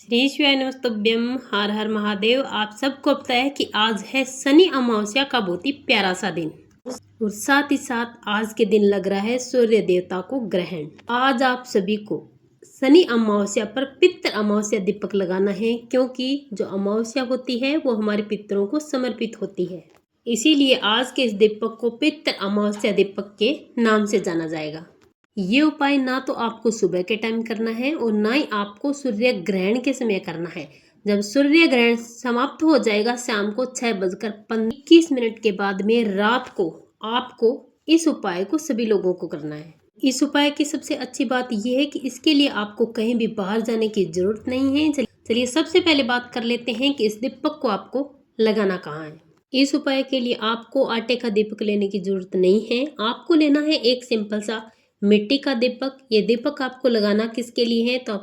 श्री शिवाय नमस्तुभ्यम। हर हर महादेव। आप सबको पता है कि आज है शनि अमावस्या का बहुत ही प्यारा सा दिन और साथ ही साथ आज के दिन लग रहा है सूर्य देवता को ग्रहण। आज आप सभी को शनि अमावस्या पर पितृ अमावस्या दीपक लगाना है, क्योंकि जो अमावस्या होती है वो हमारे पितरों को समर्पित होती है। इसीलिए आज के इस दीपक को पितृ अमावस्या दीपक के नाम से जाना जाएगा। ये उपाय ना तो आपको सुबह के टाइम करना है और ना ही आपको सूर्य ग्रहण के समय करना है। जब सूर्य ग्रहण समाप्त हो जाएगा शाम को 6:21 के बाद में रात को आपको इस उपाय को सभी लोगों को करना है। इस उपाय की सबसे अच्छी बात यह है कि इसके लिए आपको कहीं भी बाहर जाने की जरूरत नहीं है। चलिए सबसे पहले बात कर लेते हैं कि इस दीपक को आपको लगाना कहाँ है। इस उपाय के लिए आपको आटे का दीपक लेने की जरूरत नहीं है। आपको लेना है एक सिंपल सा मिट्टी का दीपक। ये दीपक आपको लगाना किसके लिए है तो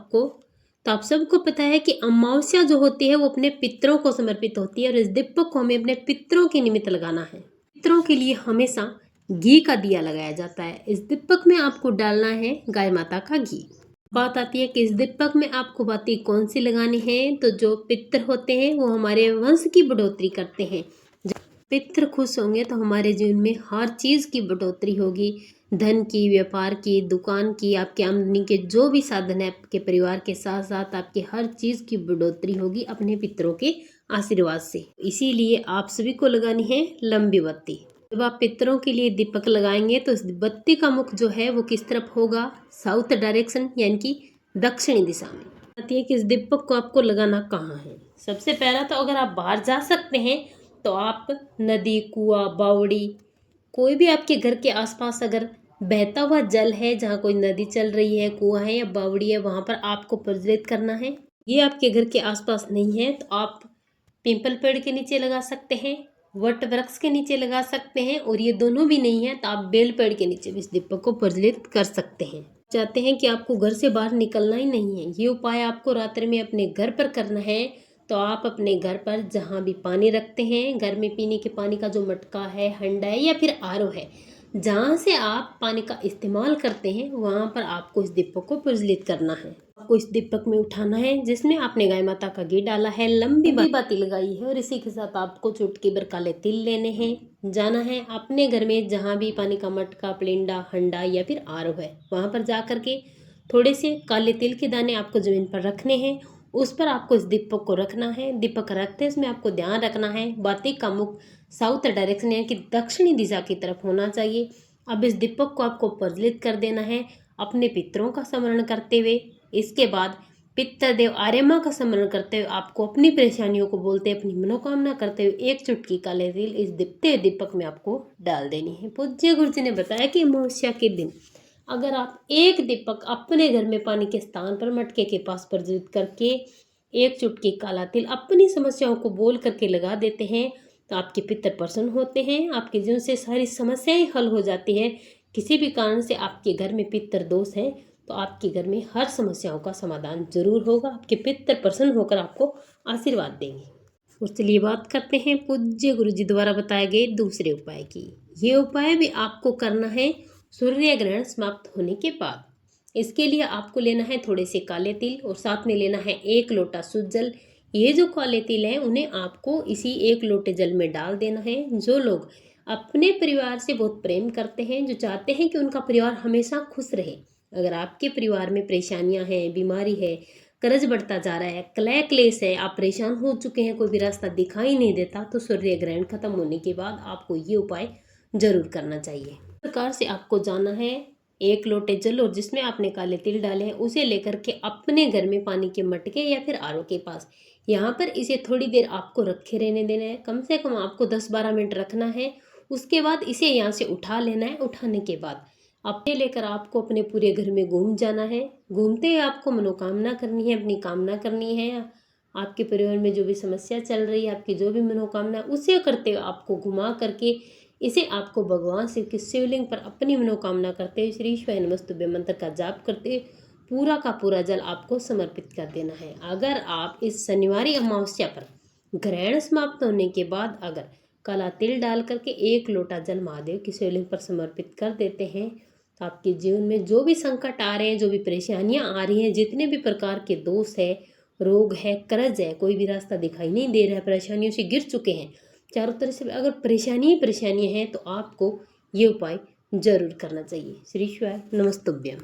आप सबको पता है कि अमावस्या जो होती है वो अपने पितरों को समर्पित होती है और इस दीपक को हमें अपने पितरों के निमित्त लगाना है। पितरों के लिए हमेशा घी का दिया लगाया जाता है। इस दीपक में आपको डालना है गाय माता का घी। बात आती है कि इस दीपक में आपको बाती कौन सी लगानी है, तो जो पितर होते हैं वो हमारे वंश की बढ़ोतरी करते हैं। जब पितर खुश होंगे तो हमारे जीवन में हर चीज की बढ़ोतरी होगी। धन की, व्यापार की, दुकान की, आपकी आमदनी के जो भी साधन है आपके परिवार के साथ साथ आपकी हर चीज की बढ़ोतरी होगी अपने पितरों के आशीर्वाद से। इसीलिए आप सभी को लगानी है लंबी बत्ती। जब आप पितरों के लिए दीपक लगाएंगे तो इस बत्ती का मुख जो है वो किस तरफ होगा, साउथ डायरेक्शन यानी कि दक्षिणी दिशा में। आती है कि इस दीपक को आपको लगाना कहाँ है। सबसे पहला तो अगर आप बाहर जा सकते हैं तो आप नदी, कुआं, बावड़ी, कोई भी आपके घर के आसपास अगर बहता हुआ जल है, जहाँ कोई नदी चल रही है, कुआं है या बावड़ी है, वहां पर आपको प्रज्वलित करना है। ये आपके घर के आसपास नहीं है तो आप पीपल पेड़ के नीचे लगा सकते हैं, वट वृक्ष के नीचे लगा सकते हैं, और ये दोनों भी नहीं है तो आप बेल पेड़ के नीचे भी इस दीपक को प्रज्वलित कर सकते हैं। चाहते हैं कि आपको घर से बाहर निकलना ही नहीं है, ये उपाय आपको रात्रि में अपने घर पर करना है। तो आप अपने घर पर जहाँ भी पानी रखते हैं, घर में पीने के पानी का जो मटका है, हंडा है या फिर आरओ है, जहाँ से आप पानी का इस्तेमाल करते हैं वहाँ पर आपको इस दीपक को प्रज्वलित करना है। आपको इस दीपक में उठाना है जिसमें आपने गाय माता का घी डाला है, लंबी बाती लगाई है और इसी के साथ आपको चुटकी भर काले तिल लेने हैं। जाना है अपने घर में जहाँ भी पानी का मटका, प्लेंडा, हंडा या फिर आरओ है, वहाँ पर जा करके थोड़े से काले तिल के दाने आपको जमीन पर रखने हैं। उस पर आपको इस दीपक को रखना है। दीपक रखते इसमें आपको ध्यान रखना है बाती का मुख साउथ डायरेक्शन यानी कि दक्षिणी दिशा की तरफ होना चाहिए। अब इस दीपक को आपको प्रज्वलित कर देना है अपने पितरों का स्मरण करते हुए। इसके बाद पितृदेव आर्यमा का स्मरण करते हुए आपको अपनी परेशानियों को बोलते, अपनी मनोकामना करते हुए एक चुटकी काले तिल इस दीपक में आपको डाल देनी है। पूज्य गुरु जी ने बताया कि अमावस्या के दिन अगर आप एक दीपक अपने घर में पानी के स्थान पर मटके के पास प्रज्वलित करके एक चुटकी काला तिल अपनी समस्याओं को बोल करके लगा देते हैं तो आपके पितर प्रसन्न होते हैं। आपके जीवन से सारी समस्याएं हल हो जाती है। किसी भी कारण से आपके घर में पितर दोष है तो आपके घर में हर समस्याओं का समाधान जरूर होगा। आपके पितर प्रसन्न होकर आपको आशीर्वाद देंगे। और चलिए बात करते हैं पूज्य गुरु जी द्वारा बताए गए दूसरे उपाय की। ये उपाय भी आपको करना है सूर्य ग्रहण समाप्त होने के बाद। इसके लिए आपको लेना है थोड़े से काले तिल और साथ में लेना है 1 लोटा शुद्ध जल। ये जो काले तिल है उन्हें आपको इसी 1 लोटे जल में डाल देना है। जो लोग अपने परिवार से बहुत प्रेम करते हैं, जो चाहते हैं कि उनका परिवार हमेशा खुश रहे, अगर आपके परिवार में परेशानियां हैं, बीमारी है, कर्ज बढ़ता जा रहा है, कलह क्लेश है, आप परेशान हो चुके हैं, कोई भी रास्ता दिखाई नहीं देता, तो सूर्य ग्रहण खत्म होने के बाद आपको ये उपाय जरूर करना चाहिए। इस प्रकार से आपको जाना है 1 लोटे जल और जिसमें आपने काले तिल डाले हैं उसे लेकर के अपने घर में पानी के मटके या फिर आरओ के पास यहाँ पर इसे थोड़ी देर आपको रखे रहने देना है। कम से कम आपको 10-12 मिनट रखना है। उसके बाद इसे यहाँ से उठा लेना है। उठाने के बाद अपने लेकर आपको अपने पूरे घर में घूम जाना है। घूमते ही आपको मनोकामना करनी है, अपनी कामना करनी है। आपके परिवार में जो भी समस्या चल रही है, आपकी जो भी मनोकामना, उसे करते हुए आपको घुमा करके इसे आपको भगवान शिव के शिवलिंग पर अपनी मनोकामना करते हुए श्री शिवाय नमस्तुभ्यम मंत्र का जाप करते पूरा का पूरा जल आपको समर्पित कर देना है। अगर आप इस शनिवारी अमावस्या पर ग्रहण समाप्त होने के बाद अगर काला तिल डाल करके 1 लोटा जल महादेव की शिवलिंग पर समर्पित कर देते हैं तो आपके जीवन में जो भी संकट आ रहे हैं, जो भी परेशानियां आ रही हैं, जितने भी प्रकार के दोष है रोग है, कर्ज है, कोई भी रास्ता दिखाई नहीं दे रहा है, परेशानियों से घिर चुके हैं, चारों तरफ से अगर परेशानी ही परेशानियाँ हैं तो आपको ये उपाय जरूर करना चाहिए। श्री शिवाय नमस्तुभ्यम।